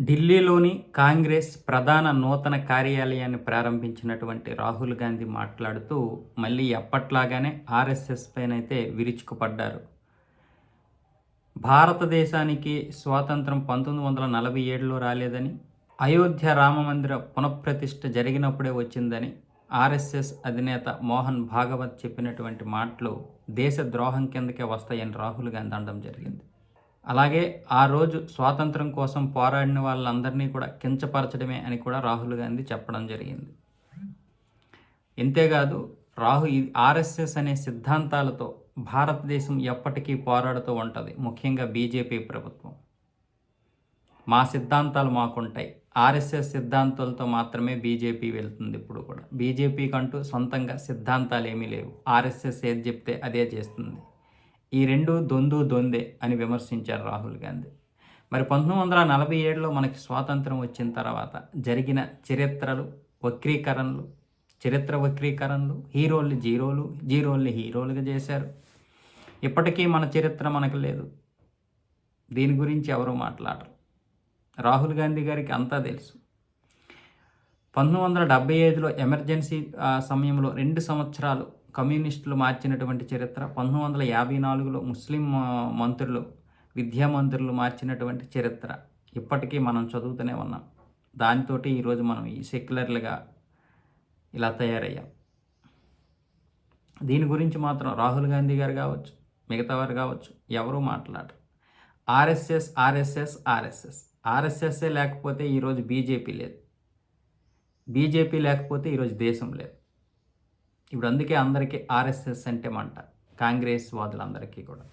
ఢిల్లీలోని కాంగ్రెస్ ప్రధాన నూతన కార్యాలయాన్ని ప్రారంభించినటువంటి రాహుల్ గాంధీ మాట్లాడుతూ మళ్ళీ ఎప్పట్లాగానే ఆర్ఎస్ఎస్ పైనైతే విరుచుకుపడ్డారు. భారతదేశానికి స్వాతంత్రం 1947లో రాలేదని, అయోధ్య రామమందిర పునఃప్రతిష్ఠ జరిగినప్పుడే వచ్చిందని ఆర్ఎస్ఎస్ అధినేత మోహన్ భాగవత్ చెప్పినటువంటి మాటలు దేశ ద్రోహం కిందకే వస్తాయని రాహుల్ గాంధీ అనడం జరిగింది. అలాగే ఆ రోజు స్వాతంత్రం కోసం పోరాడిన వాళ్ళందరినీ కూడా కించపరచడమే అని కూడా రాహుల్ గాంధీ చెప్పడం జరిగింది. ఇంతేకాదు ఆర్ఎస్ఎస్ అనే సిద్ధాంతాలతో భారతదేశం ఎప్పటికీ పోరాడుతూ ఉంటుంది. ముఖ్యంగా బీజేపీ ప్రభుత్వం మా సిద్ధాంతాలు మాకుంటాయి, ఆర్ఎస్ఎస్ సిద్ధాంతాలతో మాత్రమే బీజేపీ వెళ్తుంది. ఇప్పుడు కూడా బీజేపీకి అంటూ సొంతంగా సిద్ధాంతాలు ఏమీ లేవు. ఆర్ఎస్ఎస్ ఏది చెప్తే అదే చేస్తుంది. ఈ రెండు దొందే అని విమర్శించారు రాహుల్ గాంధీ. మరి 1947లో మనకి స్వాతంత్రం వచ్చిన తర్వాత జరిగిన చరిత్ర వక్రీకరణలు, హీరోల్ని జీరోల్ని హీరోలుగా చేశారు. ఇప్పటికీ మన చరిత్ర మనకు లేదు. దీని గురించి ఎవరు మాట్లాడరు. రాహుల్ గాంధీ గారికి అంతా తెలుసు. 1975లో ఎమర్జెన్సీ సమయంలో 2 సంవత్సరాలు కమ్యూనిస్టులు మార్చినటువంటి చరిత్ర, 1954లో ముస్లిం విద్యామంత్రులు మార్చినటువంటి చరిత్ర ఇప్పటికీ మనం చదువుతూనే ఉన్నాం. దానితో ఈరోజు మనం ఈ సెక్యులర్లుగా ఇలా తయారయ్యాం. దీని గురించి మాత్రం రాహుల్ గాంధీ గారు కావచ్చు, మిగతా వారు కావచ్చు, ఎవరూ మాట్లాడరు. ఆర్ఎస్ఎస్ఏ లేకపోతే ఈరోజు బీజేపీ లేదు, బీజేపీ లేకపోతే ఈరోజు దేశం లేదు. ఇప్పుడు అందుకే అందరికీ ఆర్ఎస్ఎస్ అంటే మంట, కాంగ్రెస్ వాదులందరికీ కూడా.